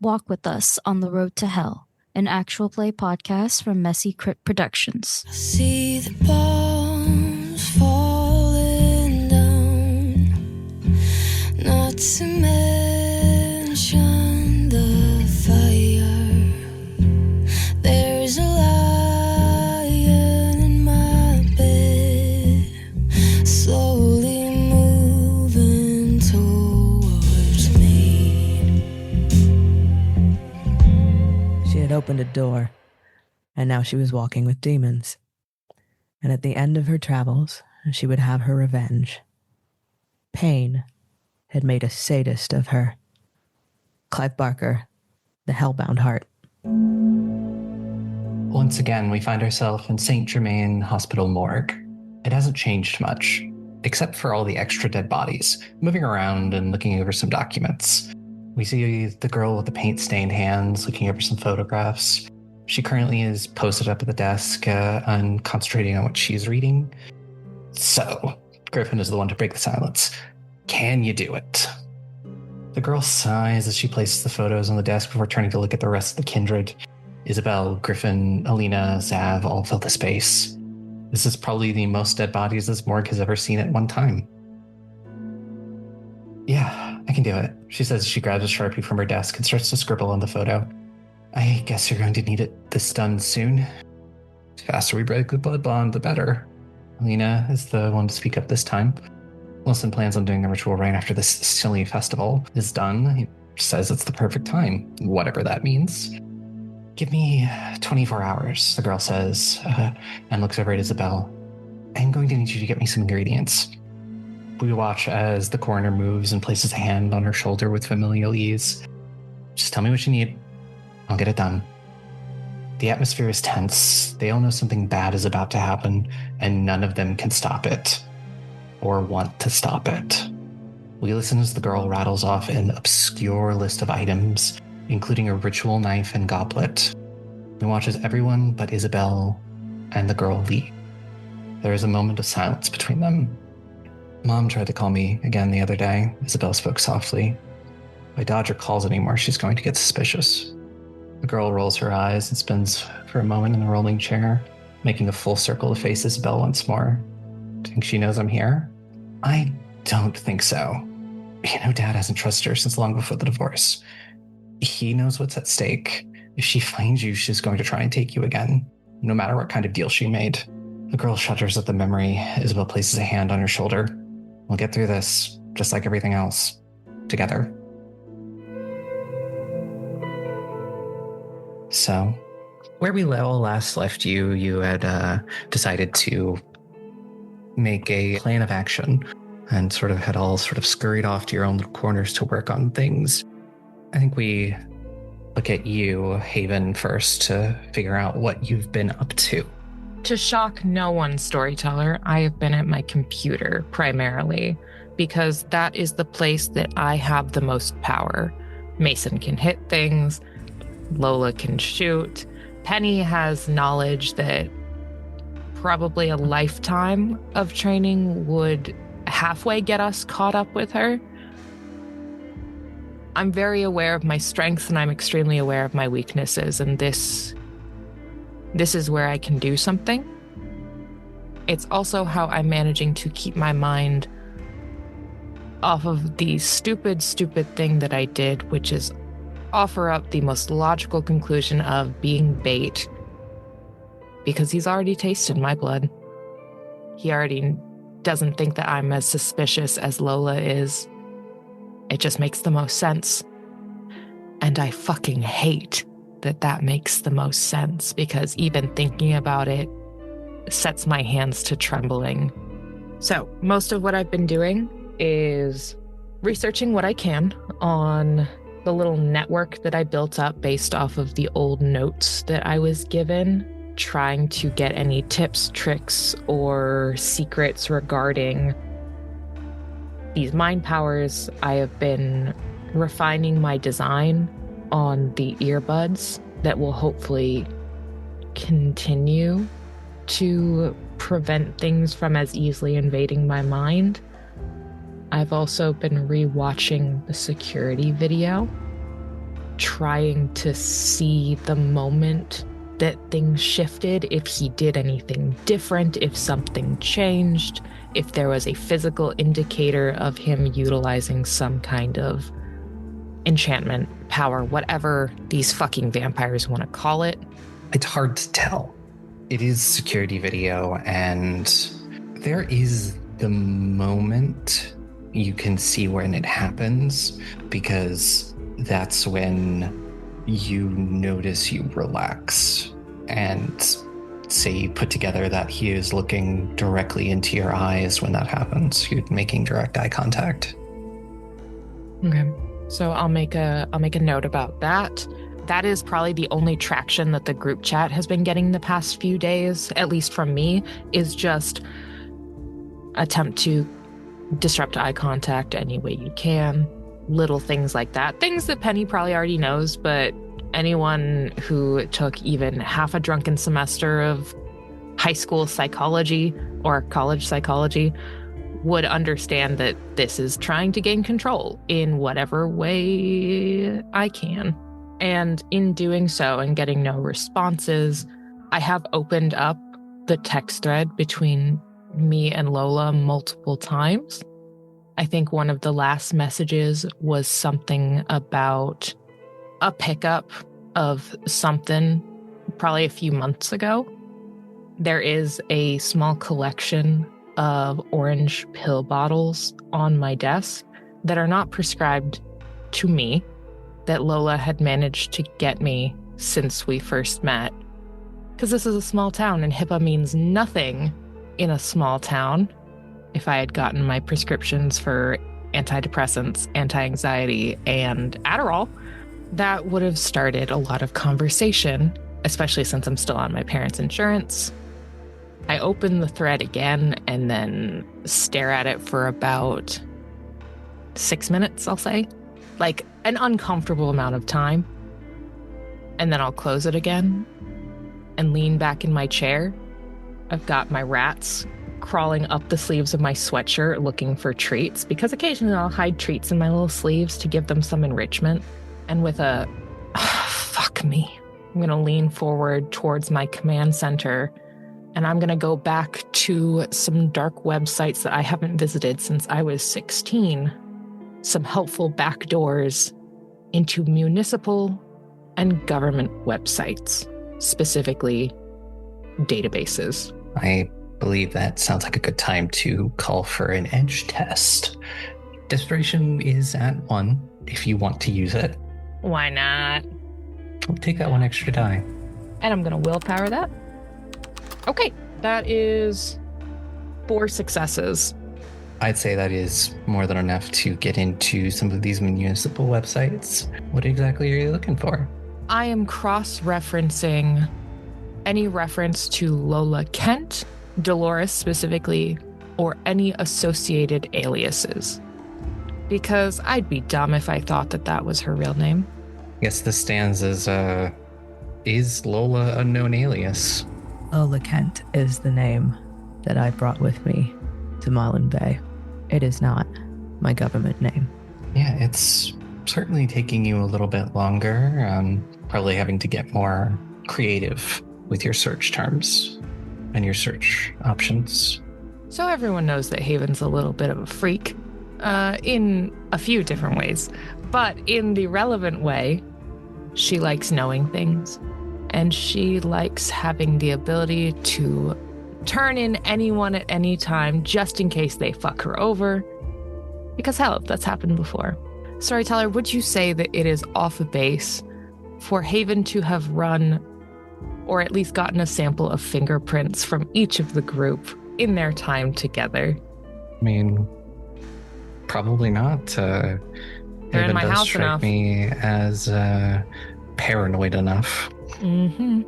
Walk with us on the road to hell, an actual play podcast from Messy Crypt Productions. I see the bombs falling down, not to mention the fire. There's a lion in my bed, slowly moving towards me. She had opened a door, and now she was walking with demons. And at the end of her travels, she would have her revenge. Pain had made a sadist of her. Clive Barker, the Hellbound Heart. Once again, we find ourselves in St. Germain Hospital morgue. It hasn't changed much, except for all the extra dead bodies, moving around and looking over some documents. We see the girl with the paint-stained hands looking over some photographs. She currently is posted up at the desk and concentrating on what she's reading. So, Griffin is the one to break the silence. Can you do it? The girl sighs as she places the photos on the desk before turning to look at the rest of the kindred. Isabel, Griffin, Alina, Zav all fill the space. This is probably the most dead bodies this morgue has ever seen at one time. Yeah, I can do it, she says as she grabs a Sharpie from her desk and starts to scribble on the photo. I guess you're going to need this done soon. The faster we break the blood bond, the better. Alina is the one to speak up this time. Wilson plans on doing the ritual right after this silly festival is done. He says it's the perfect time, whatever that means. Give me 24 hours, the girl says, and looks over at Isabel. I'm going to need you to get me some ingredients. We watch as the coroner moves and places a hand on her shoulder with familial ease. Just tell me what you need. I'll get it done. The atmosphere is tense. They all know something bad is about to happen, and none of them can stop it. Or want to stop it. We listen as the girl rattles off an obscure list of items, including a ritual knife and goblet. We watch as everyone but Isabel and the girl leave. There is a moment of silence between them. Mom tried to call me again the other day, Isabel spoke softly. If I dodge her calls anymore, she's going to get suspicious. The girl rolls her eyes and spins for a moment in the rolling chair, making a full circle to face Isabel once more. Think she knows I'm here? I don't think so. You know, Dad hasn't trusted her since long before the divorce. He knows what's at stake. If she finds you, she's going to try and take you again, no matter what kind of deal she made. The girl shudders at the memory. Isabel places a hand on her shoulder. We'll get through this, just like everything else. Together. So, where we last left you, you had decided to make a plan of action and had all scurried off to your own little corners to work on things. I think we look at you, Haven, first to figure out what you've been up to. To shock no one, storyteller, I have been at my computer primarily because that is the place that I have the most power. Mason can hit things. Lola can shoot. Penny has knowledge that probably a lifetime of training would halfway get us caught up with her. I'm very aware of my strengths and I'm extremely aware of my weaknesses, and this is where I can do something. It's also how I'm managing to keep my mind off of the stupid thing that I did, which is offer up the most logical conclusion of being bait, because he's already tasted my blood. He already doesn't think that I'm as suspicious as Lola is. It just makes the most sense. And I fucking hate that makes the most sense, because even thinking about it sets my hands to trembling. So most of what I've been doing is researching what I can on the little network that I built up based off of the old notes that I was given, trying to get any tips, tricks, or secrets regarding these mind powers. I have been refining my design on the earbuds that will hopefully continue to prevent things from as easily invading my mind. I've also been rewatching the security video trying to see the moment that things shifted, if he did anything different, if something changed, if there was a physical indicator of him utilizing some kind of enchantment, power, whatever these fucking vampires want to call it. It's hard to tell. It is security video, and there is the moment you can see when it happens, because that's when you notice you relax and say you put together that he is looking directly into your eyes when that happens. You're making direct eye contact. Okay. So I'll make a note about that. That is probably the only traction that the group chat has been getting the past few days, at least from me, is just attempt to disrupt eye contact any way you can. Little things like that. Things that Penny probably already knows, but anyone who took even half a drunken semester of high school psychology or college psychology would understand that this is trying to gain control in whatever way I can. And in doing so and getting no responses, I have opened up the text thread between me and Lola multiple times. I think one of the last messages was something about a pickup of something probably a few months ago. There is a small collection of orange pill bottles on my desk that are not prescribed to me, that Lola had managed to get me since we first met. Because this is a small town and HIPAA means nothing in a small town. If I had gotten my prescriptions for antidepressants, anti-anxiety, and Adderall, that would have started a lot of conversation, especially since I'm still on my parents' insurance. I open the thread again and then stare at it for about 6 minutes, I'll say. Like an uncomfortable amount of time. And then I'll close it again and lean back in my chair. I've got my rats crawling up the sleeves of my sweatshirt looking for treats, because occasionally I'll hide treats in my little sleeves to give them some enrichment. And with a, fuck me, I'm going to lean forward towards my command center, and I'm going to go back to some dark websites that I haven't visited since I was 16. Some helpful backdoors into municipal and government websites, specifically databases. I believe that sounds like a good time to call for an edge test. Desperation is at 1 if you want to use it. Why not? I'll take that 1 extra die. And I'm going to willpower that. Okay, that is 4 successes. I'd say that is more than enough to get into some of these municipal websites. What exactly are you looking for? I am cross-referencing any reference to Lola Kent, Dolores specifically, or any associated aliases. Because I'd be dumb if I thought that that was her real name. I guess this stands as, is Lola a known alias? Lola Kent is the name that I brought with me to Marlin Bay. It is not my government name. Yeah, it's certainly taking you a little bit longer. Probably having to get more creative with your search terms and your search options. So everyone knows that Haven's a little bit of a freak, in a few different ways. But in the relevant way, she likes knowing things. And she likes having the ability to turn in anyone at any time just in case they fuck her over. Because hell, that's happened before. Storyteller, would you say that it is off base for Haven to have run or at least gotten a sample of fingerprints from each of the group in their time together? I mean, probably not. They're in my house strike enough. me as paranoid enough. Mm-hmm.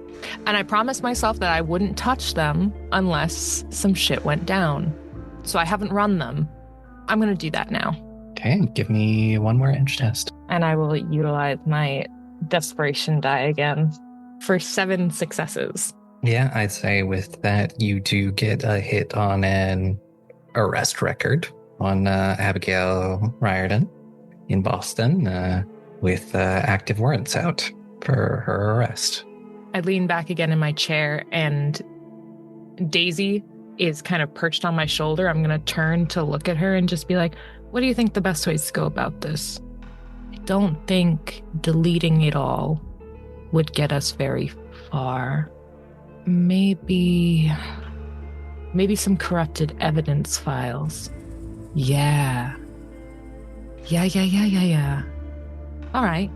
And I promised myself that I wouldn't touch them unless some shit went down. So I haven't run them. I'm going to do that now. Okay, give me 1 more edge test. And I will utilize my desperation die again for 7 successes. Yeah, I'd say with that, you do get a hit on an arrest record on Abigail Riordan in Boston. with active warrants out for her arrest. I lean back again in my chair, and Daisy is kind of perched on my shoulder. I'm going to turn to look at her and just be like, what do you think the best ways to go about this? I don't think deleting it all would get us very far. Maybe some corrupted evidence files. Yeah. All right.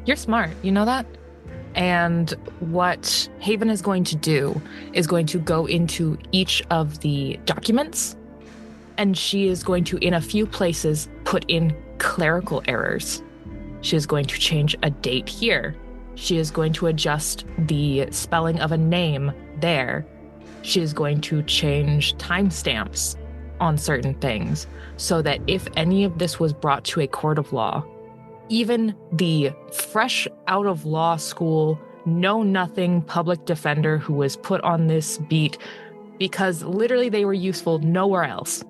You're smart. You know that? And what Haven is going to do is going to go into each of the documents, and she is going to, in a few places, put in clerical errors. She is going to change a date here. She is going to adjust the spelling of a name there. She is going to change timestamps on certain things so that if any of this was brought to a court of law, even the fresh out of law school, know-nothing public defender who was put on this beat because literally they were useful nowhere else,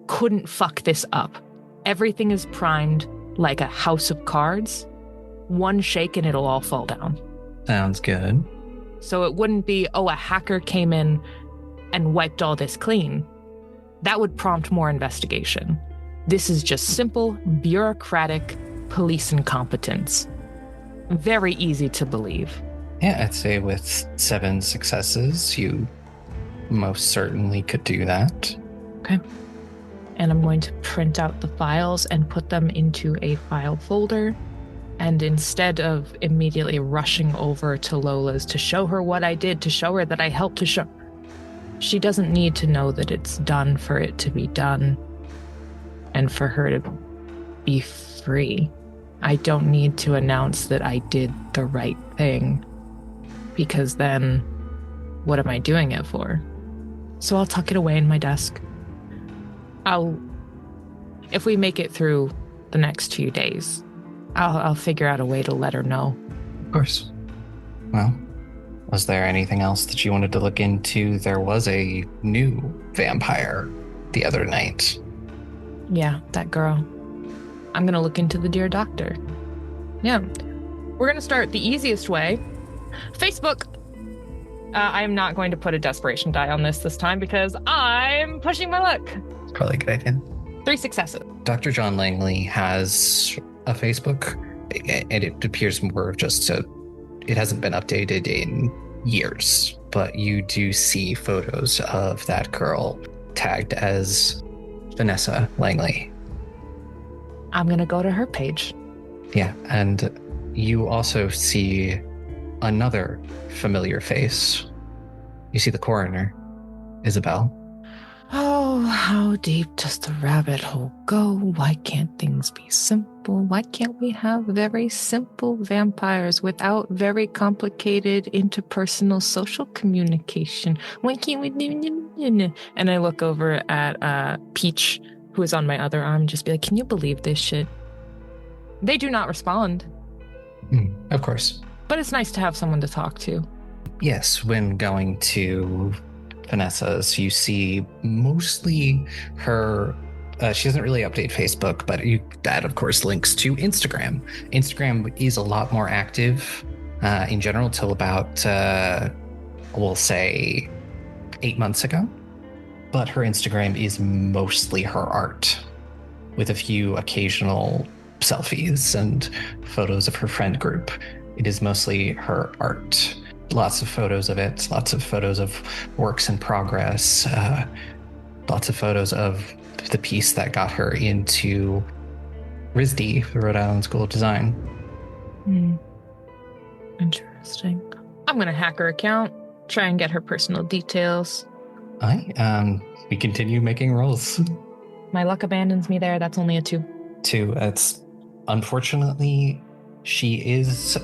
couldn't fuck this up. Everything is primed like a house of cards. One shake and it'll all fall down. Sounds good. So it wouldn't be, a hacker came in and wiped all this clean. That would prompt more investigation. This is just simple, bureaucratic police incompetence. Very easy to believe. Yeah, I'd say with 7 successes, you most certainly could do that. Okay. And I'm going to print out the files and put them into a file folder. And instead of immediately rushing over to Lola's to show her what I did, to show her that I helped to show, she doesn't need to know that it's done for it to be done and for her to be free. I don't need to announce that I did the right thing, because then what am I doing it for? So I'll tuck it away in my desk. If we make it through the next few days, I'll figure out a way to let her know. Of course. Well, was there anything else that you wanted to look into? There was a new vampire the other night. Yeah, that girl. I'm going to look into the Dear Doctor. Yeah. We're going to start the easiest way. Facebook. I am not going to put a desperation die on this time because I'm pushing my luck. It's probably a good idea. 3 successes. Dr. John Langley has a Facebook, and it appears more just it hasn't been updated in years, but you do see photos of that girl tagged as Vanessa Langley. I'm going to go to her page. Yeah, and you also see another familiar face. You see the coroner, Isabel. Oh, how deep does the rabbit hole go? Why can't things be simple? Why can't we have very simple vampires without very complicated interpersonal social communication? Why can't we do? And I look over at Peach, who is on my other arm, just be like, can you believe this shit? They do not respond. Of course. But it's nice to have someone to talk to. Yes, when going to Vanessa's, you see mostly her. She doesn't really update Facebook, but that, of course, links to Instagram. Instagram is a lot more active in general till about, we'll say, 8 months ago. But her Instagram is mostly her art, with a few occasional selfies and photos of her friend group. It is mostly her art. Lots of photos of it, lots of photos of works in progress, lots of photos of the piece that got her into RISD, the Rhode Island School of Design. Interesting. I'm going to hack her account, try and get her personal details. We continue making rolls. My luck abandons me there. That's only a 2. 2. It's unfortunately, she is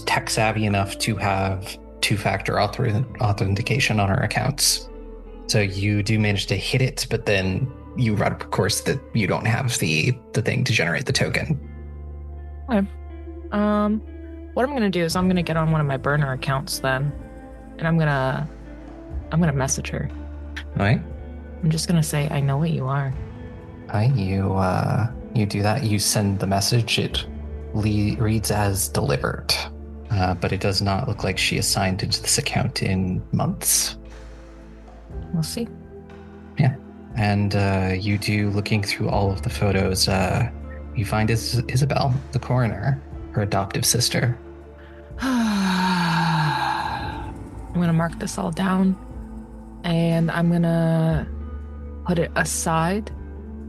tech savvy enough to have 2-factor authentication on her accounts. So you do manage to hit it, but then you run up, of course, that you don't have the thing to generate the token. Okay. What I'm going to do is I'm going to get on one of my burner accounts then, and I'm going to message her. All right. I'm just going to say, I know what you are. You do that. You send the message. It reads as delivered, but it does not look like she is signed into this account in months. We'll see. Yeah. And you do, looking through all of the photos, you find Isabel, the coroner, her adoptive sister. I'm going to mark this all down, and I'm going to put it aside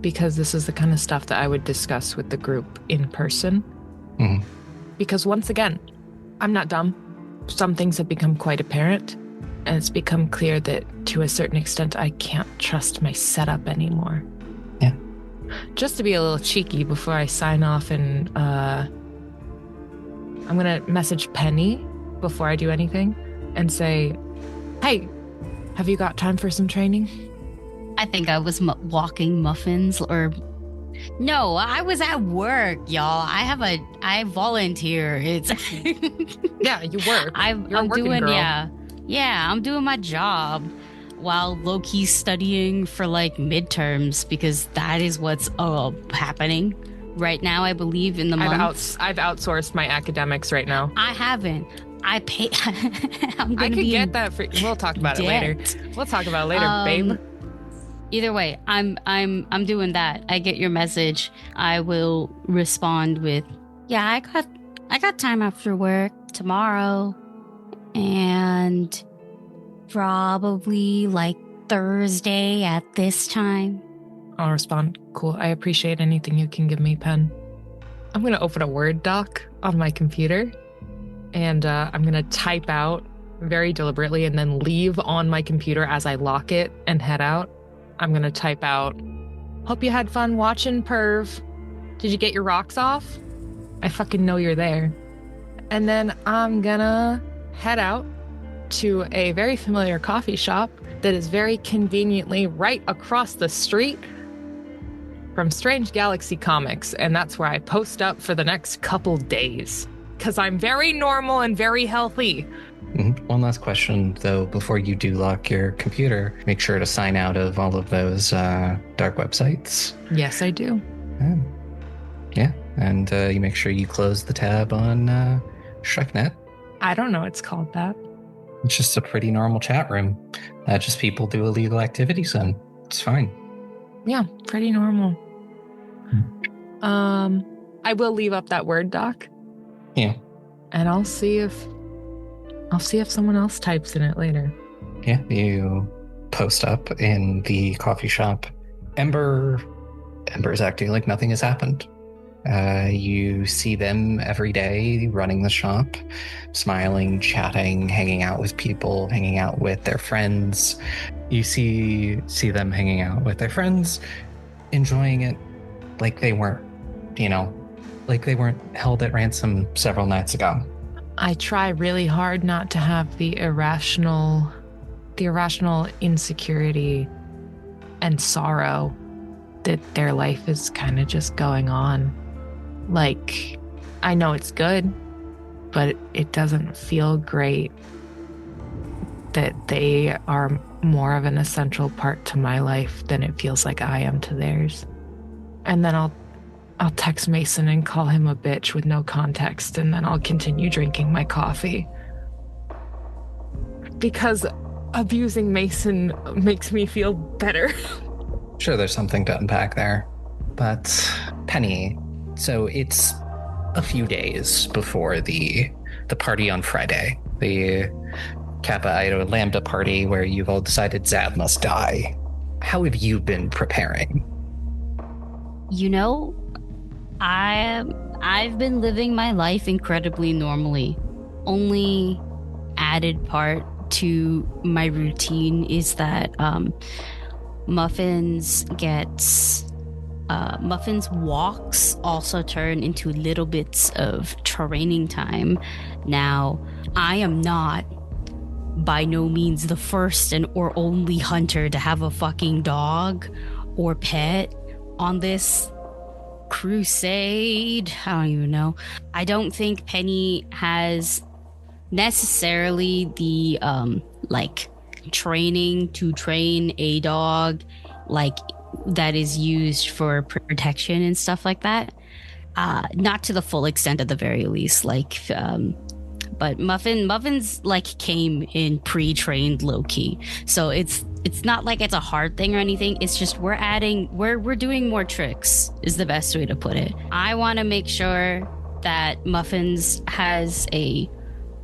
because this is the kind of stuff that I would discuss with the group in person. Mm-hmm. Because once again, I'm not dumb. Some things have become quite apparent, and it's become clear that to a certain extent, I can't trust my setup anymore. Yeah. Just to be a little cheeky before I sign off, and I'm going to message Penny before I do anything and say, hey, have you got time for some training? I think I was walking muffins or... No, I was at work, y'all. I volunteer. It's... Yeah, you work. I'm doing, girl. Yeah, I'm doing my job while low-key studying for like midterms because that is what's happening right now, I believe, in the month. I've outsourced my academics right now. I haven't. I pay. I could get that for. We'll talk about it later. We'll talk about it later, babe. Either way, I'm doing that. I get your message. I will respond with, yeah, I got time after work tomorrow, and probably like Thursday at this time. I'll respond. Cool. I appreciate anything you can give me, Pen. I'm gonna open a Word doc on my computer, and I'm gonna type out very deliberately, and then leave on my computer as I lock it and head out. I'm going to type out, hope you had fun watching Perv. Did you get your rocks off? I fucking know you're there. And then I'm going to head out to a very familiar coffee shop that is very conveniently right across the street from Strange Galaxy Comics. And that's where I post up for the next couple days because I'm very normal and very healthy. Mm-hmm. One last question, though, before you do lock your computer, make sure to sign out of all of those dark websites. Yes, I do. Yeah, and you make sure you close the tab on ShrekNet. I don't know it's called that. It's just a pretty normal chat room that just people do illegal activities in. It's fine. Yeah, pretty normal. I will leave up that Word doc. Yeah. And I'll see if someone else types in it later. Yeah, you post up in the coffee shop. Ember's acting like nothing has happened. You see them every day running the shop, smiling, chatting, hanging out with people, hanging out with their friends. You see them hanging out with their friends, enjoying it like they weren't, like they weren't held at ransom several nights ago. I try really hard not to have the irrational insecurity and sorrow that their life is kind of just going on. Like, I know it's good, but it doesn't feel great that they are more of an essential part to my life than it feels like I am to theirs. And then I'll text Mason and call him a bitch with no context, and then I'll continue drinking my coffee. Because abusing Mason makes me feel better. Sure, there's something to unpack there. But, Penny, so it's a few days before the party on Friday. The Kappa Iota Lambda party where you've all decided Zav must die. How have you been preparing? I've been living my life incredibly normally. Only added part to my routine is that Muffin's walks also turn into little bits of training time. Now, I am not by no means the first or only hunter to have a fucking dog or pet on this crusade. I don't even know. I don't think Penny has necessarily the training to train a dog like that is used for protection and stuff like that. Not to the full extent at the very least. Like, but muffins like came in pre-trained low key, so it's not like it's a hard thing or anything. It's just we're doing more tricks is the best way to put it. I want to make sure that Muffins has a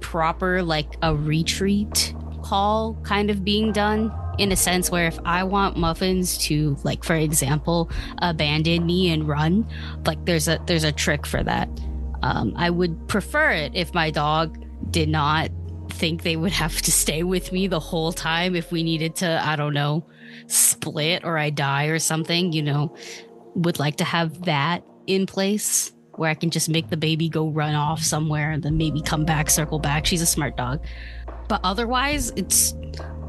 proper, like, a retreat call kind of being done, in a sense where if I want Muffins to, like, for example, abandon me and run, like, there's a trick for that. I would prefer it if my dog did not think they would have to stay with me the whole time if we needed to, I don't know, split or I die or something, you know. Would like to have that in place where I can just make the baby go run off somewhere and then maybe come back, circle back. She's a smart dog. But otherwise, it's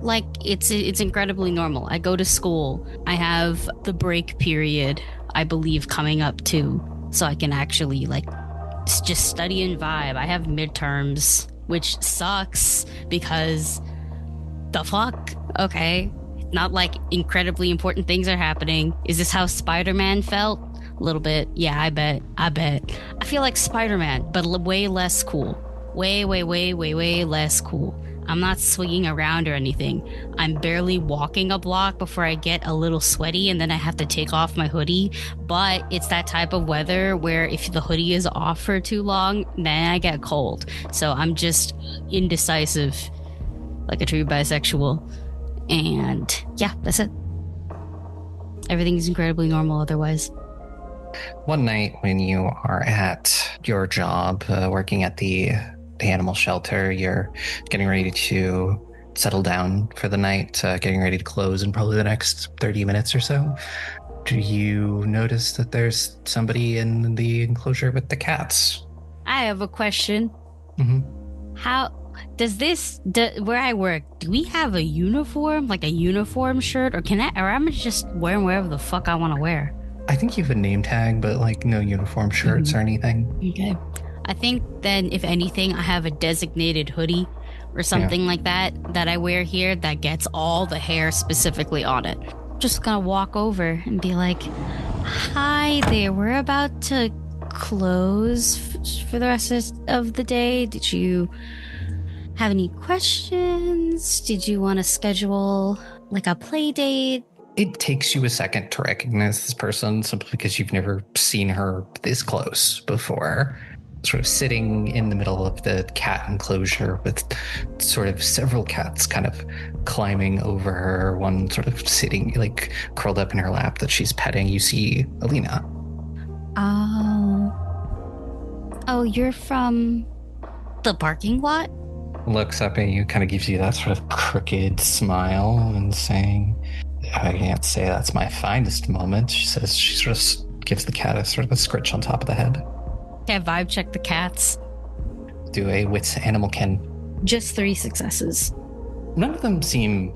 like, it's incredibly normal. I go to school. I have the break period, I believe, coming up too. So I can actually, like, just study and vibe. I have midterms, which sucks because the fuck? Okay. Not like incredibly important things are happening. Is this how Spider-Man felt? A little bit. Yeah, I bet. I feel like Spider-Man, but way less cool. Way less cool. I'm not swinging around or anything. I'm barely walking a block before I get a little sweaty and then I have to take off my hoodie. But it's that type of weather where if the hoodie is off for too long, then I get cold. So I'm just indecisive, like a true bisexual. And yeah, that's it. Everything is incredibly normal otherwise. One night when you are at your job, working at the animal shelter, you're getting ready to settle down for the night, getting ready to close in probably the next 30 minutes or so. Do you notice that there's somebody in the enclosure with the cats? I have a question. Mm-hmm. How does where I work, do we have a uniform, like a uniform shirt, or I'm just wearing whatever the fuck I want to wear? I think you have a name tag, but like no uniform shirts or anything. Okay. I think then, if anything, I have a designated hoodie or something like that I wear here that gets all the hair specifically on it. Just gonna walk over and be like, hi there, we're about to close for the rest of the day. Did you have any questions? Did you want to schedule like a play date? It takes you a second to recognize this person simply because you've never seen her this close before. Sort of sitting in the middle of the cat enclosure with sort of several cats kind of climbing over her, one sort of sitting like curled up in her lap that she's petting. You see Alina. Oh, you're from the parking lot? Looks up at you, kind of gives you that sort of crooked smile and saying, I can't say that's my finest moment. She says, she sort of gives the cat a sort of a scritch on top of the head. Okay, vibe check the cats. Do a wits animal kin. Just 3 successes. None of them seem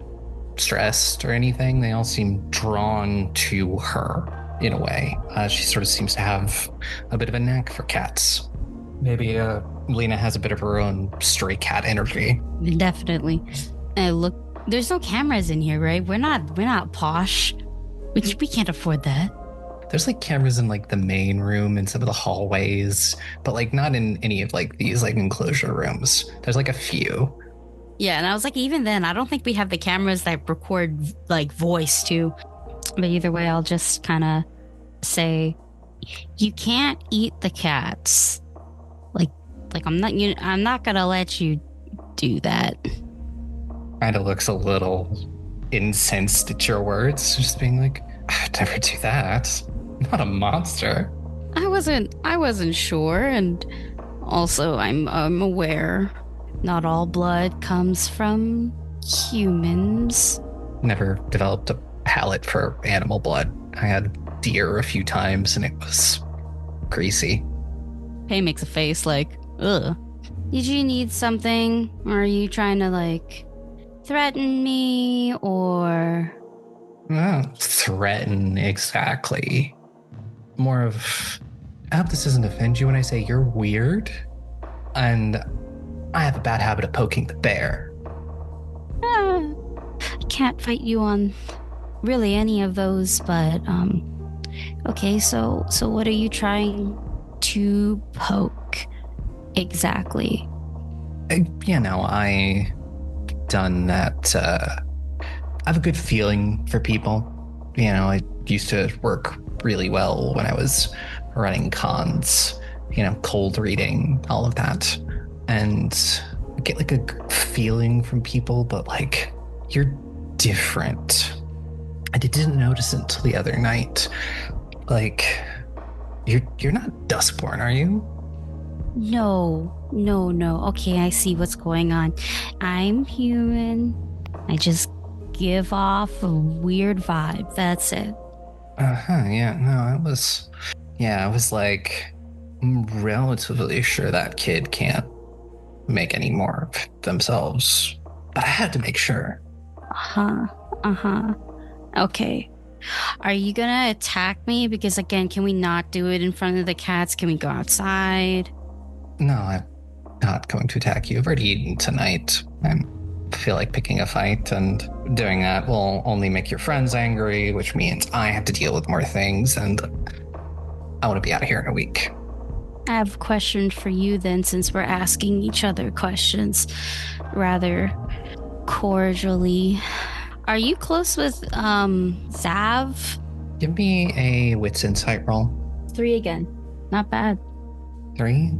stressed or anything. They all seem drawn to her in a way. She sort of seems to have a bit of a knack for cats. Maybe Lena has a bit of her own stray cat energy. Definitely. Look, there's no cameras in here, right? We're not posh. We can't afford that. There's like cameras in like the main room and some of the hallways, but like not in any of like these like enclosure rooms. There's like a few. Yeah, and I was like, even then, I don't think we have the cameras that record like voice too. But either way, I'll just kind of say, you can't eat the cats. Like I'm not gonna let you do that. Kind of looks a little incensed at your words, just being like, I'd never do that. I'm not a monster. I wasn't sure, and also I'm aware not all blood comes from humans. Never developed a palate for animal blood. I had deer a few times and it was greasy. Pei makes a face like, ugh. Did you need something? Or are you trying to like threaten me or... Threaten exactly. More of, I hope this doesn't offend you when I say you're weird, and I have a bad habit of poking the bear. I can't fight you on really any of those, but okay, so what are you trying to poke exactly? I done that. I have a good feeling for people. I used to work really well when I was running cons, cold reading, all of that. And I get like a feeling from people, but like, you're different. I didn't notice it until the other night. Like, you're not Duskborn, are you? No. Okay, I see what's going on. I'm human. I just give off a weird vibe. That's it. Yeah, no, I was like, I'm relatively sure that kid can't make any more of themselves. But I had to make sure. Okay. Are you gonna attack me? Because again, can we not do it in front of the cats? Can we go outside? No, I'm not going to attack you. I've already eaten tonight. I feel like picking a fight, and doing that will only make your friends angry, which means I have to deal with more things, and I want to be out of here in a week. I have a question for you then, since we're asking each other questions rather cordially. Are you close with Zav? Give me a wits insight roll. 3 again. Not bad. 3?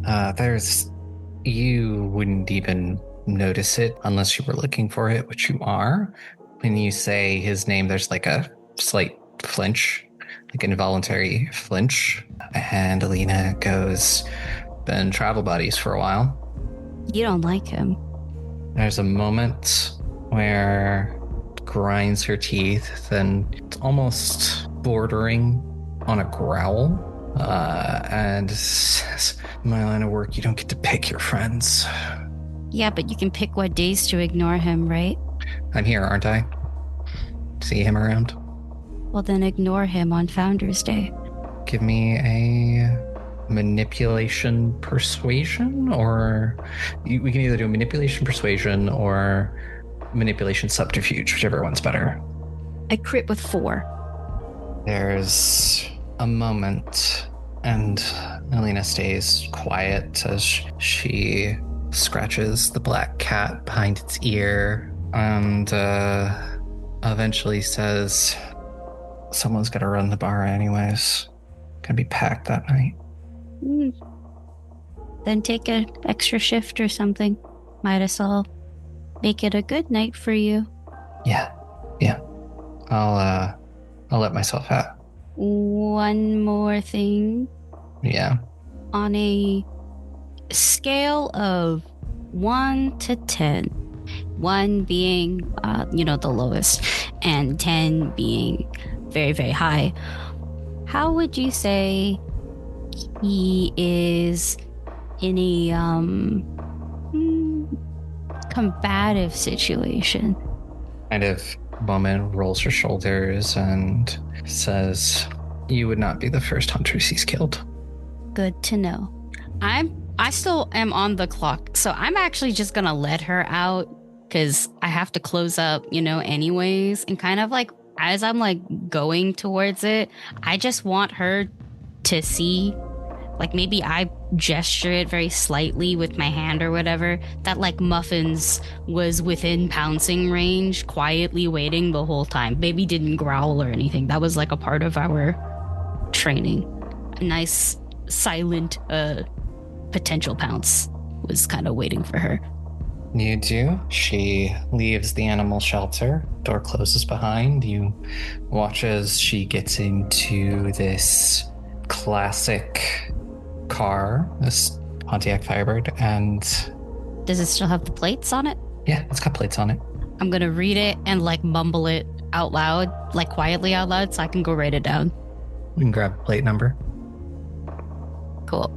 You wouldn't even notice it unless you were looking for it, which you are. When you say his name, there's like a slight flinch, like an involuntary flinch. And Alina goes, been travel buddies for a while. You don't like him. There's a moment where grinds her teeth, then it's almost bordering on a growl, and says, in my line of work, you don't get to pick your friends. Yeah, but you can pick what days to ignore him, right? I'm here, aren't I? See him around? Well, then ignore him on Founders Day. Give me a manipulation persuasion, or we can either do manipulation persuasion or manipulation subterfuge, whichever one's better. I crit with 4. There's a moment, and Alina stays quiet as she scratches the black cat behind its ear, and eventually says, someone's got to run the bar anyways. Gonna be packed that night. Then take an extra shift or something. Might as well make it a good night for you. Yeah. I'll let myself out. One more thing. Yeah. On a scale of 1 to 10, 1 being, the lowest, and 10 being very, very high, how would you say he is in a combative situation? Kind of woman rolls her shoulders and says, you would not be the first hunter he's killed. Good to know. I still am on the clock, so I'm actually just gonna let her out because I have to close up, anyways. And kind of like as I'm like going towards it, I just want her to see, like maybe I gesture it very slightly with my hand or whatever, that like Muffins was within pouncing range, quietly waiting the whole time. Baby didn't growl or anything. That was like a part of our training. A nice silent potential pounce was kind of waiting for her. You do. She leaves the animal shelter. Door closes behind. You watch as she gets into this classic car, this Pontiac Firebird, and... Does it still have the plates on it? Yeah, it's got plates on it. I'm gonna read it and like mumble it out loud, like quietly out loud, so I can go write it down. We can grab a plate number. Cool.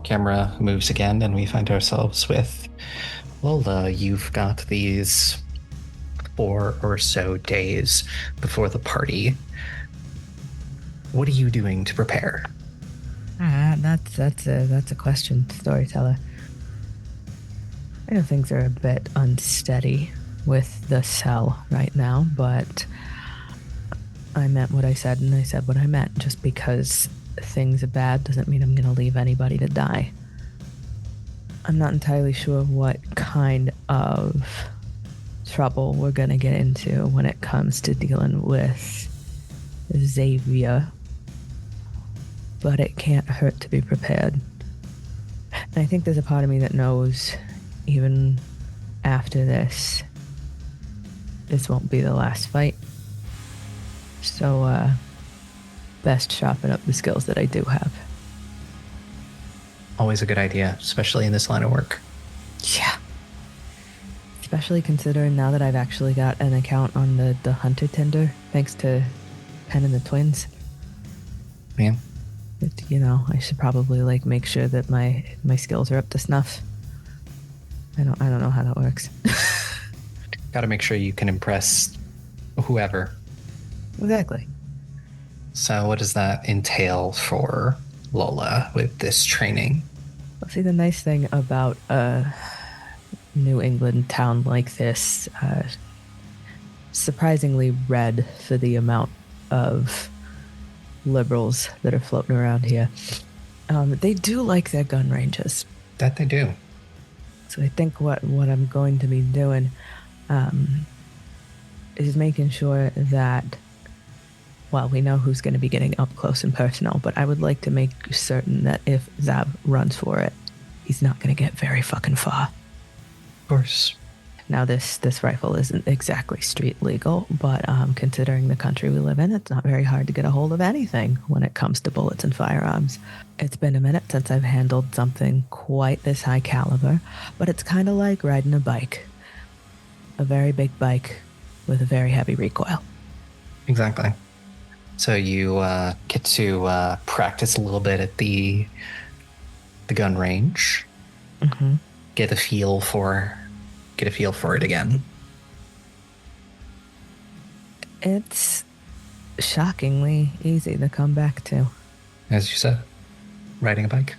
Camera moves again, and we find ourselves with Lola. You've got these 4 or so days before the party. What are you doing to prepare? That's a question, storyteller. I know things are a bit unsteady with the cell right now, but I meant what I said and I said what I meant, just because things are bad doesn't mean I'm going to leave anybody to die. I'm not entirely sure what kind of trouble we're going to get into when it comes to dealing with Xavier, but it can't hurt to be prepared. And I think there's a part of me that knows, even after this won't be the last fight. So, best sharpen up the skills that I do have. Always a good idea, especially in this line of work. Yeah. Especially considering now that I've actually got an account on the Hunter Tinder, thanks to Penn and the twins. Yeah. I should probably make sure that my skills are up to snuff. I don't know how that works. Got to make sure you can impress whoever. Exactly. So what does that entail for Lola with this training? Well, see, the nice thing about a New England town like this, surprisingly red for the amount of liberals that are floating around here, they do like their gun ranges. That they do. So I think what I'm going to be doing is making sure that, well, we know who's going to be getting up close and personal, but I would like to make certain that if Zab runs for it, he's not going to get very fucking far. Of course. Now, this rifle isn't exactly street legal, but considering the country we live in, it's not very hard to get a hold of anything when it comes to bullets and firearms. It's been a minute since I've handled something quite this high caliber, but it's kind of like riding a bike. A very big bike with a very heavy recoil. Exactly. So you get to practice a little bit at the gun range. Mm-hmm. Get a feel for it again. It's shockingly easy to come back to. As you said, riding a bike.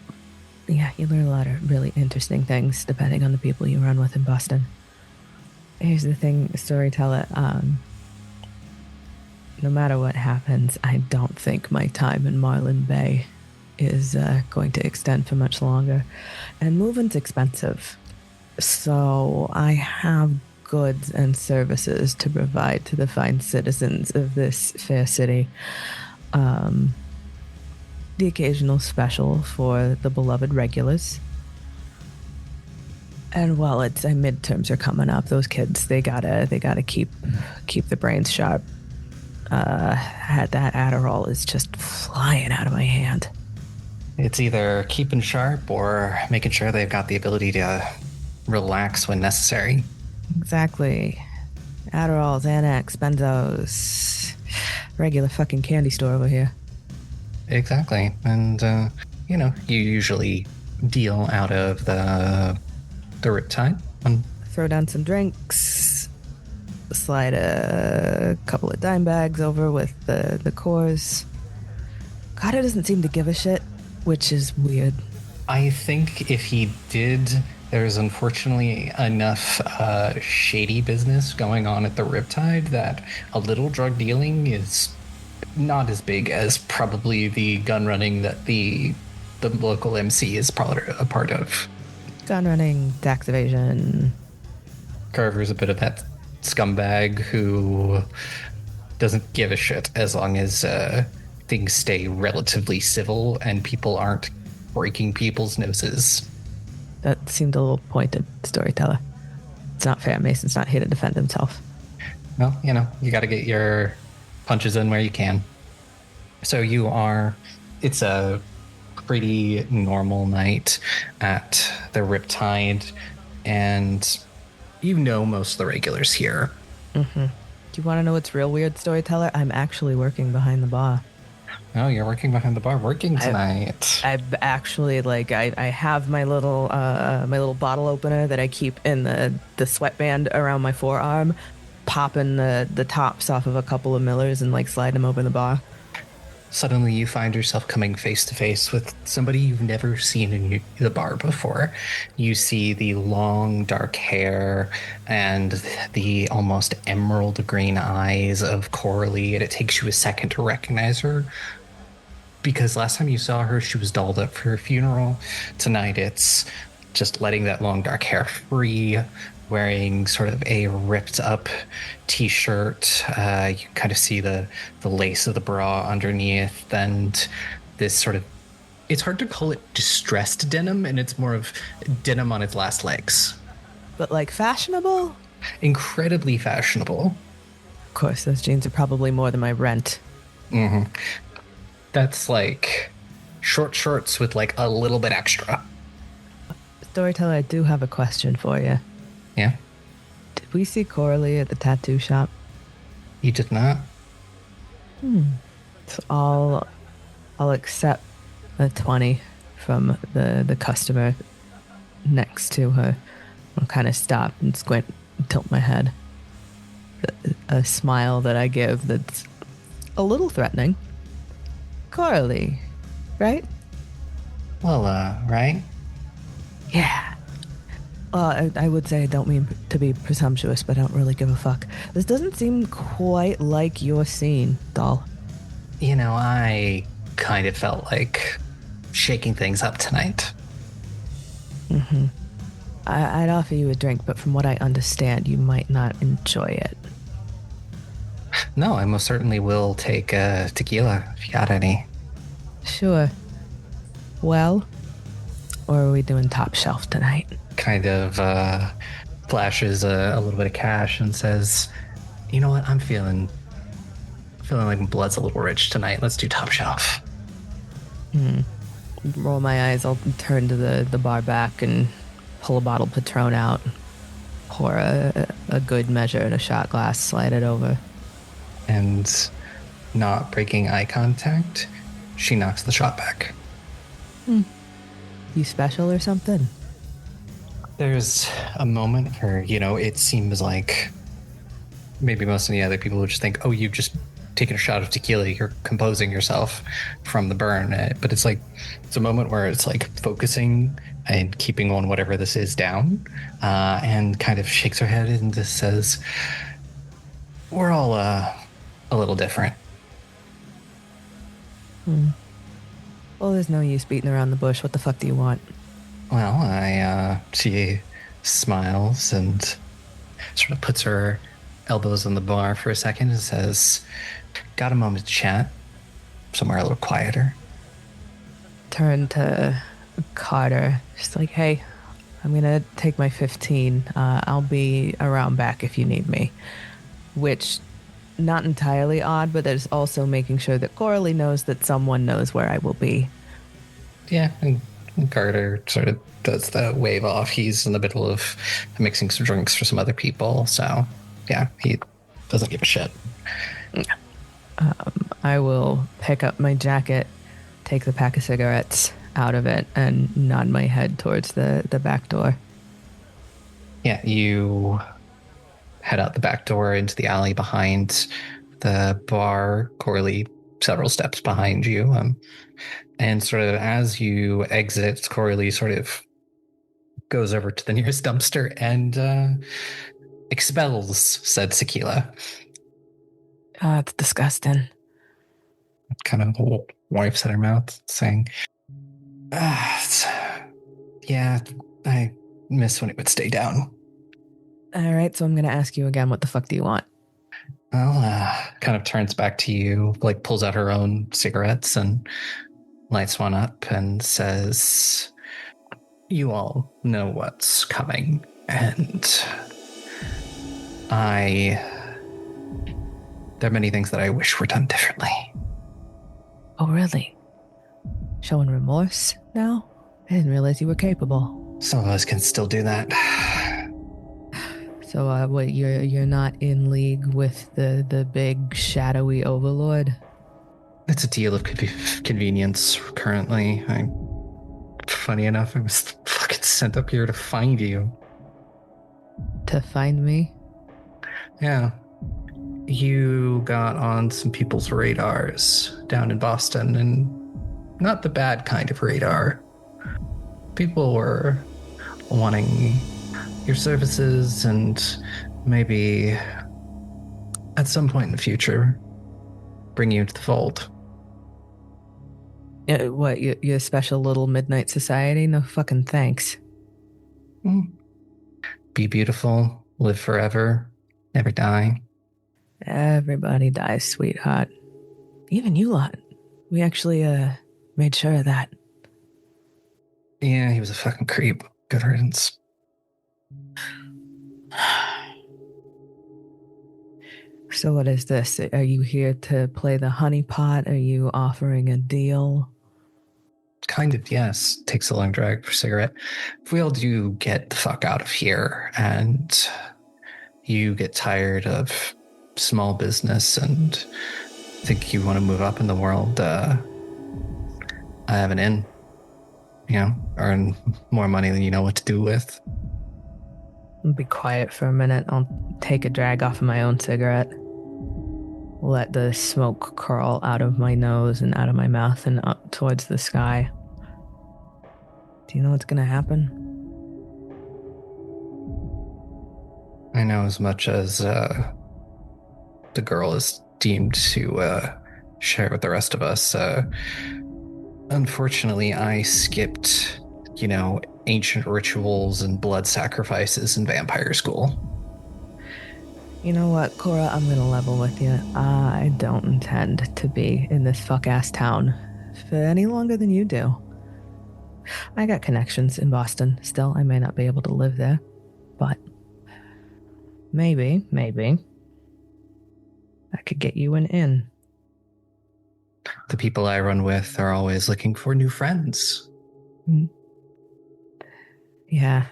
Yeah, you learn a lot of really interesting things depending on the people you run with in Boston. Here's the thing, storyteller. No matter what happens, I don't think my time in Marlin Bay is going to extend for much longer. And moving's expensive. So I have goods and services to provide to the fine citizens of this fair city. The occasional special for the beloved regulars. And while it's midterms are coming up, those kids they gotta keep the brains sharp. That Adderall is just flying out of my hand. It's either keeping sharp or making sure they've got the ability to relax when necessary. Exactly. Adderall, Xanax, benzos, regular fucking candy store over here. Exactly, and you usually deal out of the Riptide. Throw down some drinks, slide a couple of dime bags over with the cores. Carter doesn't seem to give a shit, which is weird. I think if he did, there's unfortunately enough shady business going on at the Riptide that a little drug dealing is not as big as probably the gun running that the local MC is probably a part of. Gun running, tax evasion. Carver's a bit of that scumbag who doesn't give a shit as long as things stay relatively civil and people aren't breaking people's noses. That seemed a little pointed, storyteller. It's not fair. Mason's not here to defend himself. Well, you got to get your punches in where you can. So it's a pretty normal night at the Riptide, and most of the regulars here. Mm-hmm. Do you want to know what's real weird, storyteller? I'm actually working behind the bar. Oh, you're working behind the bar, working tonight. I've actually I have my little bottle opener that I keep in the sweatband around my forearm, popping the tops off of a couple of Millers and sliding them over the bar. Suddenly you find yourself coming face to face with somebody you've never seen in the bar before. You see the long dark hair and the almost emerald green eyes of Coralie, and it takes you a second to recognize her. because last time you saw her, she was dolled up for her funeral. Tonight, it's just letting that long dark hair free, wearing sort of a ripped up t-shirt. You kind of see the lace of the bra underneath, and this sort of, it's hard to call it distressed denim, and it's more of denim on its last legs. But like fashionable? Incredibly fashionable. Of course, those jeans are probably more than my rent. Mm-hmm. That's like short shorts with like a little bit extra. Storyteller, I do have a question for you. Yeah? Did we see Coralie at the tattoo shop? You did not? So I'll accept a 20 from the customer next to her. I'll kind of stop and squint and tilt my head. A smile that I give that's a little threatening. Coralie, right? Lola, right? Yeah. I would say I don't mean to be presumptuous, but I don't really give a fuck. This doesn't seem quite like your scene, doll. You know, I kind of felt like shaking things up tonight. Mm-hmm. I'd offer you a drink, but from what I understand, you might not enjoy it. No, I most certainly will take tequila if you got any. Sure. Well, or are we doing top shelf tonight? Kind of flashes a little bit of cash and says, you know what, I'm feeling like my blood's a little rich tonight. Let's do top shelf. Roll my eyes, I'll turn to the bar back and pull a bottle of Patron out. Pour a good measure in a shot glass, slide it over. And not breaking eye contact, she knocks the shot back. You special or something? There's a moment where, you know, it seems like maybe most of the other people would just think, oh, you've just taken a shot of tequila, you're composing yourself from the burn. But it's like, it's a moment where it's like focusing and keeping on whatever this is down, and kind of shakes her head and just says, we're all a little different. Well, there's no use beating around the bush. What the fuck do you want? Well, she smiles and sort of puts her elbows on the bar for a second and says, got a moment to chat? Somewhere a little quieter. Turn to Carter. Just like, hey, I'm gonna take my 15. I'll be around back if you need me. Which, not entirely odd, but there's also making sure that Coralie knows that someone knows where I will be. Yeah, and Carter sort of does the wave off. He's in the middle of mixing some drinks for some other people, so yeah, he doesn't give a shit. I will pick up my jacket, take the pack of cigarettes out of it, and nod my head towards the back door. Yeah, you head out the back door into the alley behind the bar, Coralie several steps behind you. And sort of as you exit, Coralie sort of goes over to the nearest dumpster and expels said tequila. It's disgusting. Kind of wipes at her mouth, saying, yeah, I miss when it would stay down. All right, so I'm going to ask you again, what the fuck do you want? Well, kind of turns back to you, like pulls out her own cigarettes and lights one up and says, you all know what's coming, and there are many things that I wish were done differently. Oh, really? Showing remorse now? I didn't realize you were capable. Some of us can still do that. So, what, you're not in league with the big shadowy overlord? It's a deal of convenience currently. Funny enough, I was fucking sent up here to find you. To find me? Yeah. You got on some people's radars down in Boston, and not the bad kind of radar. People were wanting your services and maybe at some point in the future bring you into the fold. What, your special little midnight society? No fucking thanks. Be beautiful, live forever, never die. Everybody dies, sweetheart. Even you lot. We actually, made sure of that. Yeah, he was a fucking creep. Good riddance. So what is this? Are you here to play the honeypot? Are you offering a deal? Kind of, yes. Takes a long drag for a cigarette. If we all do get the fuck out of here and you get tired of small business and think you want to move up in the world, I have an in. You know, earn more money than you know what to do with. I'll be quiet for a minute. I'll take a drag off of my own cigarette. Let the smoke curl out of my nose and out of my mouth and up towards the sky. Do you know what's gonna happen? I know as much as the girl is deemed to share with the rest of us. Unfortunately, I skipped, ancient rituals and blood sacrifices in vampire school. You know what, Cora? I'm gonna level with you. I don't intend to be in this fuck-ass town for any longer than you do. I got connections in Boston. Still, I may not be able to live there, but maybe, I could get you an in. The people I run with are always looking for new friends. Yeah,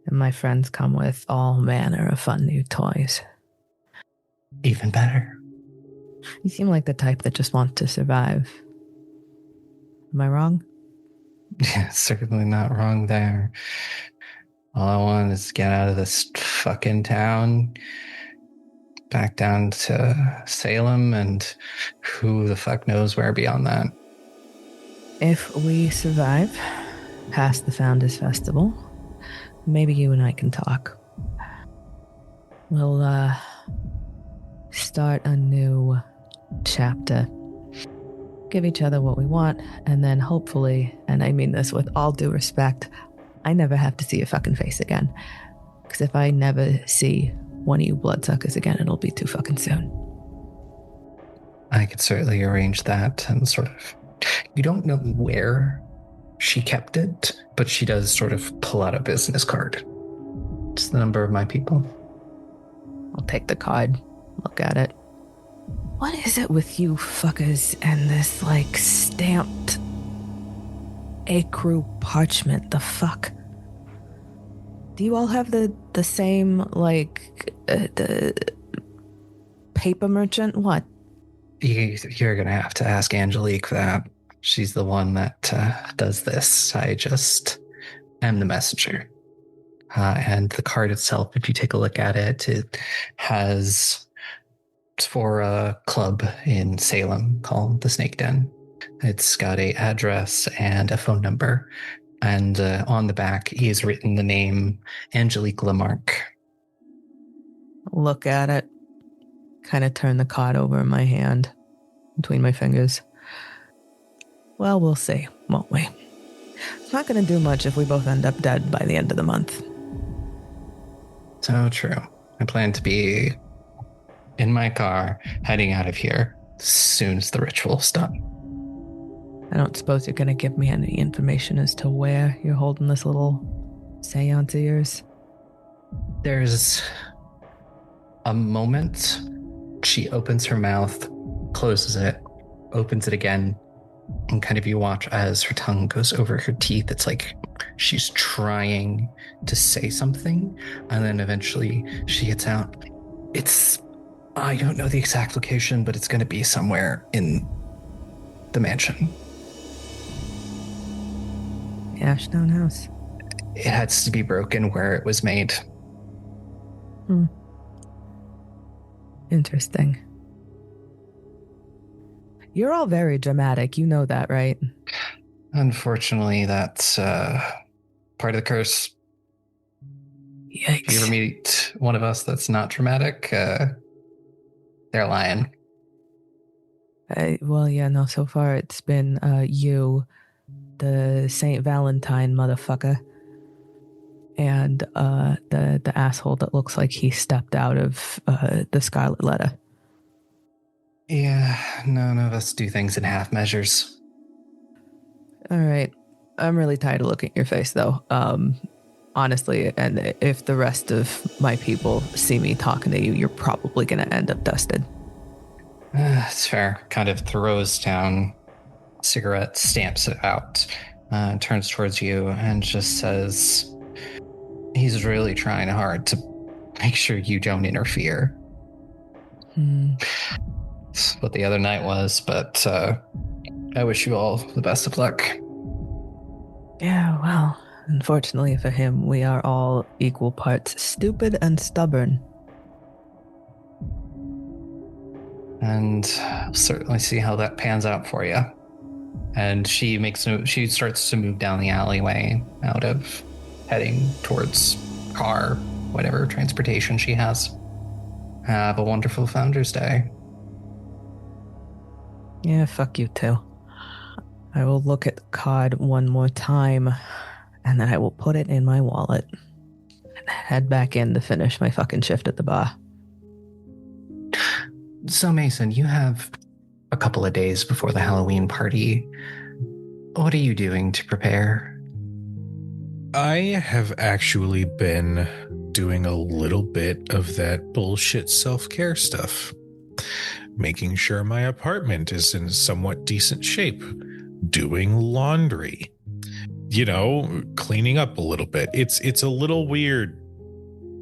and my friends come with all manner of fun new toys. Even better. You seem like the type that just wants to survive. Am I wrong? Yeah, certainly not wrong there. All I want is to get out of this fucking town, back down to Salem, and who the fuck knows where beyond that. If we survive past the Founders Festival, maybe you and I can talk. We'll, start a new chapter. Give each other what we want, and then hopefully, and I mean this with all due respect, I never have to see your fucking face again. Because if I never see one of you bloodsuckers again, it'll be too fucking soon. I could certainly arrange that and sort of. You don't know where she kept it, but she does sort of pull out a business card. It's the number of my people. I'll take the card, look at it. What is it with you fuckers and this, stamped ecru parchment? The fuck? Do you all have the same, the paper merchant? What? You're going to have to ask Angelique that. She's the one that does this. I just am the messenger. And the card itself, if you take a look at it, it has... It's for a club in Salem called the Snake Den. It's got an address and a phone number. And on the back, he has written the name Angelique Lamarck. Look at it. Kind of turn the card over in my hand, between my fingers. Well, we'll see, won't we? It's not going to do much if we both end up dead by the end of the month. So true. I plan to be in my car, heading out of here as soon as the ritual's done. I don't suppose you're going to give me any information as to where you're holding this little seance of yours? There's a moment. She opens her mouth, closes it, opens it again, and kind of you watch as her tongue goes over her teeth. It's like she's trying to say something, and then eventually she gets out. I don't know the exact location, but it's going to be somewhere in the mansion. The Ashdown House. It has to be broken where it was made. Interesting. You're all very dramatic. You know that, right? Unfortunately, that's part of the curse. Yikes. If you ever meet one of us that's not dramatic, they're lying. Well, yeah, no, so far it's been you, the St. Valentine motherfucker, and the asshole that looks like he stepped out of the Scarlet Letter. Yeah, none of us do things in half measures. All right. I'm really tired of looking at your face, though. Honestly, and if the rest of my people see me talking to you, you're probably going to end up dusted. It's fair. Kind of throws down cigarette, stamps it out, turns towards you, and just says, he's really trying hard to make sure you don't interfere. That's what the other night was, but I wish you all the best of luck. Yeah, well, unfortunately for him, we are all equal parts stupid and stubborn. And I'll certainly see how that pans out for you. And she starts to move down the alleyway out of heading towards car, whatever transportation she has. Have a wonderful Founders Day. Yeah, fuck you too. I will look at the card one more time, and then I will put it in my wallet and head back in to finish my fucking shift at the bar. So, Mason, you have a couple of days before the Halloween party. What are you doing to prepare? I have actually been doing a little bit of that bullshit self-care stuff. Making sure my apartment is in somewhat decent shape. Doing laundry. You know, cleaning up a little bit. It's a little weird.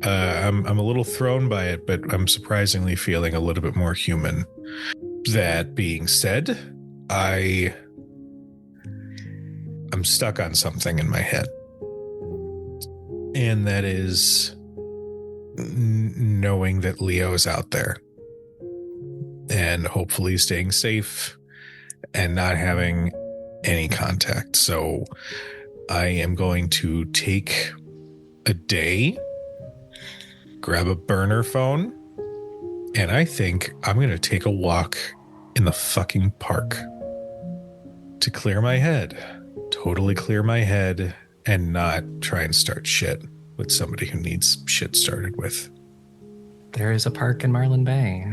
I'm a little thrown by it, but I'm surprisingly feeling a little bit more human. That being said, I'm stuck on something in my head. And that is knowing that Leo is out there. And hopefully staying safe and not having any contact. So I am going to take a day, grab a burner phone, and I think I'm going to take a walk in the fucking park to clear my head, totally clear my head, and not try and start shit with somebody who needs shit started with. There is a park in Marlin Bay.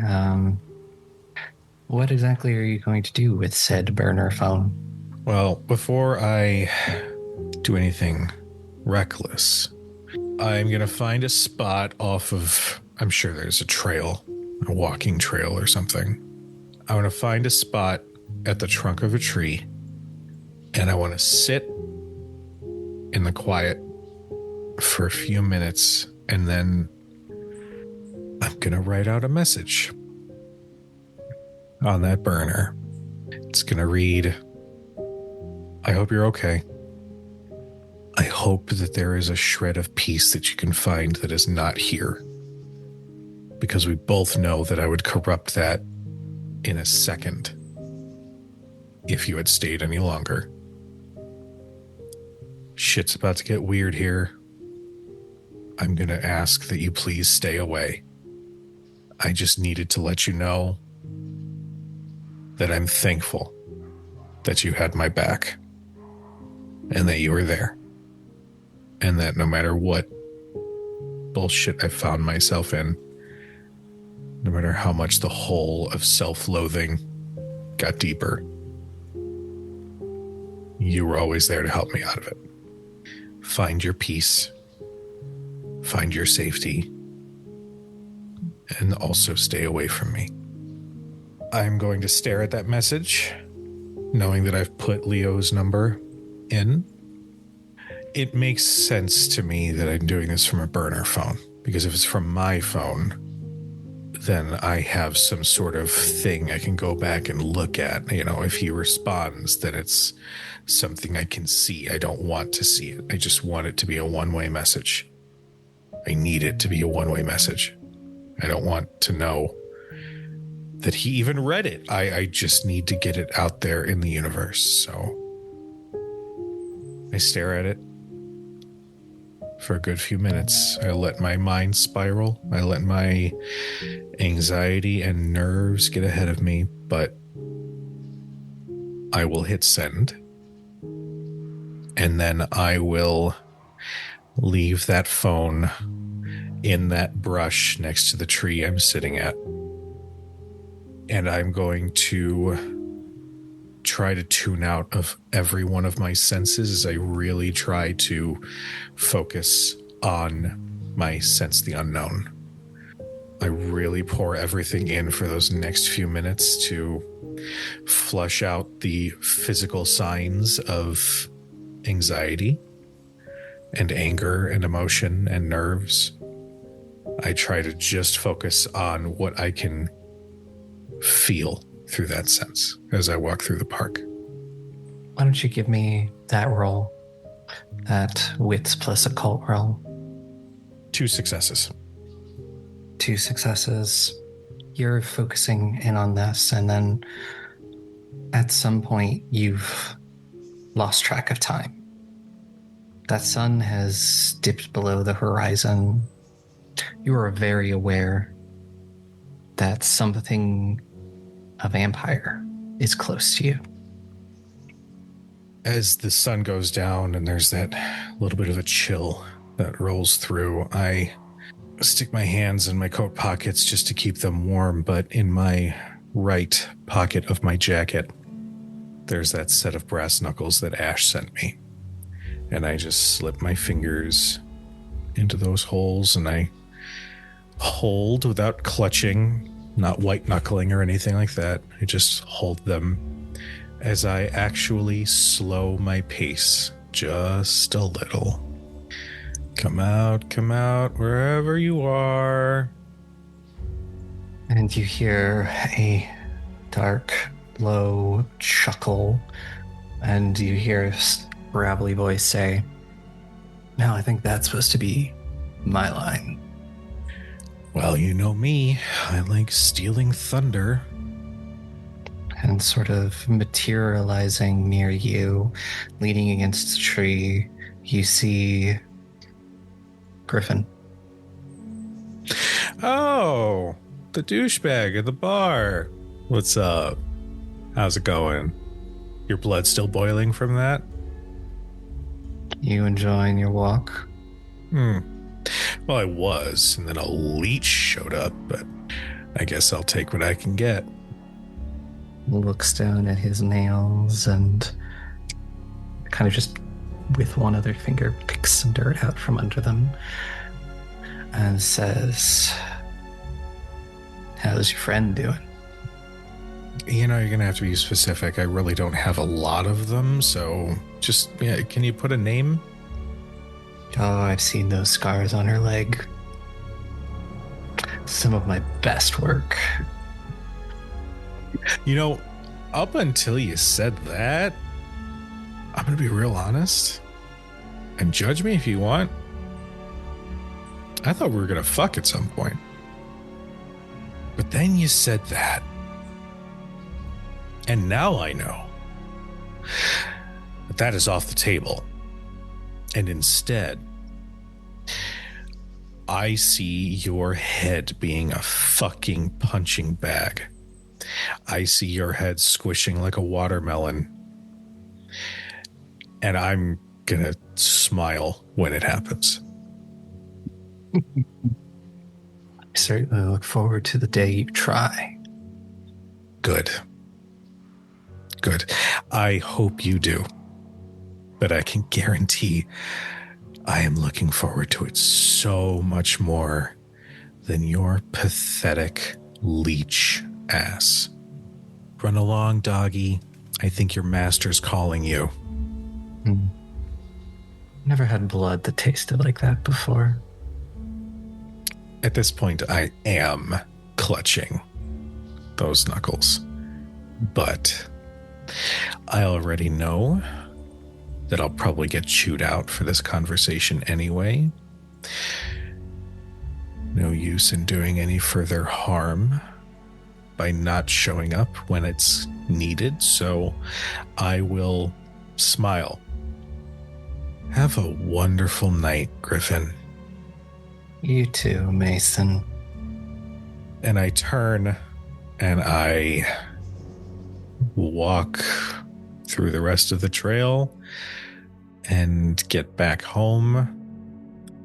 What exactly are you going to do with said burner phone? Well, before I do anything reckless, I'm going to find a spot off of, I'm sure there's a trail, a walking trail or something. I want to find a spot at the trunk of a tree, and I want to sit in the quiet for a few minutes, and then I'm going to write out a message on that burner. It's going to read, I hope you're okay. I hope that there is a shred of peace that you can find that is not here. Because we both know that I would corrupt that in a second if you had stayed any longer. Shit's about to get weird here. I'm going to ask that you please stay away. I just needed to let you know that I'm thankful that you had my back and that you were there. And that no matter what bullshit I found myself in, no matter how much the hole of self-loathing got deeper, you were always there to help me out of it. Find your peace, find your safety, and also stay away from me. I'm going to stare at that message, knowing that I've put Leo's number in. It makes sense to me that I'm doing this from a burner phone, because if it's from my phone, then I have some sort of thing I can go back and look at. You know, if he responds, then it's something I can see. I don't want to see it. I just want it to be a one-way message. I need it to be a one-way message. I don't want to know that he even read it. I just need to get it out there in the universe. So I stare at it for a good few minutes. I let my mind spiral. I let my anxiety and nerves get ahead of me. But I will hit send. And then I will leave that phone in that brush next to the tree I'm sitting at. And I'm going to try to tune out of every one of my senses as I really try to focus on my sense the unknown. I really pour everything in for those next few minutes to flush out the physical signs of anxiety and anger and emotion and nerves. I try to just focus on what I can feel through that sense as I walk through the park. Why don't you give me that roll? That wits plus occult roll. 2 successes. 2 successes. You're focusing in on this, and then at some point you've lost track of time. That sun has dipped below the horizon. You are very aware that something, a vampire, is close to you. As the sun goes down and there's that little bit of a chill that rolls through, I stick my hands in my coat pockets just to keep them warm, but in my right pocket of my jacket, there's that set of brass knuckles that Ash sent me. And I just slip my fingers into those holes and I hold without clutching, not white knuckling or anything like that. I just hold them as I actually slow my pace just a little. Come out, wherever you are. And you hear a dark, low chuckle, and you hear a gravelly voice say, "Now I think that's supposed to be my line." Well, you know me. I like stealing thunder. And sort of materializing near you, leaning against a tree, you see Griffin. Oh, the douchebag at the bar. What's up? How's it going? Your blood still boiling from that? You enjoying your walk? Well, I was, and then a leech showed up, but I guess I'll take what I can get. Looks down at his nails and kind of just with one other finger picks some dirt out from under them and says, "How's your friend doing?" You know, you're going to have to be specific. I really don't have a lot of them, so just, yeah, can you put a name? "Oh, I've seen those scars on her leg. Some of my best work." You know, up until you said that, I'm going to be real honest. And judge me if you want. I thought we were going to fuck at some point. But then you said that. And now I know. But that is off the table. And instead, I see your head being a fucking punching bag. I see your head squishing like a watermelon. And I'm gonna smile when it happens. I certainly look forward to the day you try. Good. I hope you do. But I can guarantee I am looking forward to it so much more than your pathetic leech ass. Run along, doggy. I think your master's calling you. Never had blood that tasted like that before. At this point, I am clutching those knuckles. But I already know that I'll probably get chewed out for this conversation anyway. No use in doing any further harm by not showing up when it's needed, so I will smile. Have a wonderful night, Griffin. You too, Mason. And I turn and I walk through the rest of the trail and get back home.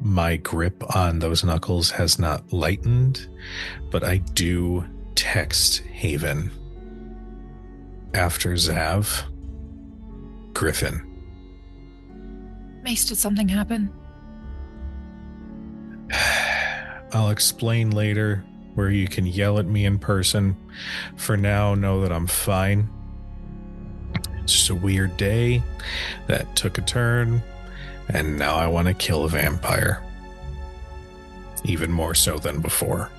My grip on those knuckles has not lightened, but I do text Haven. After Zav, Griffin. Mace, did something happen? I'll explain later where you can yell at me in person. For now, know that I'm fine. It's just a weird day that took a turn, and now I want to kill a vampire. Even more so than before.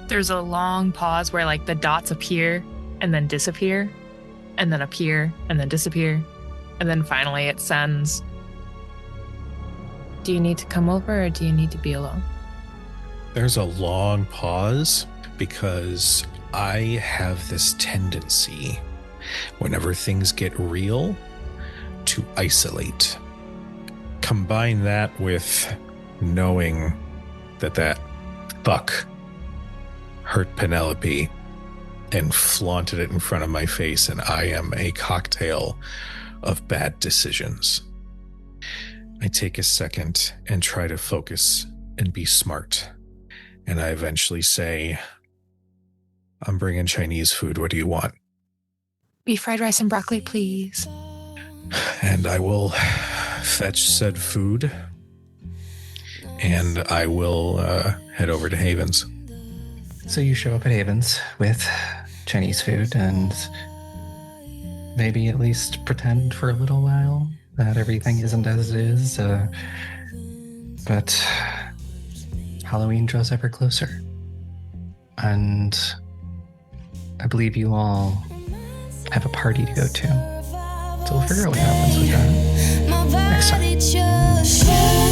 There's a long pause where like the dots appear and then disappear, and then appear and then disappear, and then finally it sends. Do you need to come over or do you need to be alone? There's a long pause because I have this tendency, whenever things get real, to isolate. Combine that with knowing that fuck hurt Penelope and flaunted it in front of my face, and I am a cocktail of bad decisions. I take a second and try to focus and be smart. And I eventually say, I'm bringing Chinese food. What do you want? Beef fried rice and broccoli, please. And I will fetch said food. And I will head over to Haven's. So you show up at Haven's with Chinese food and maybe at least pretend for a little while that everything isn't as it is. But Halloween draws ever closer. And I believe you all have a party to go to. So we'll figure out what happens with that next time.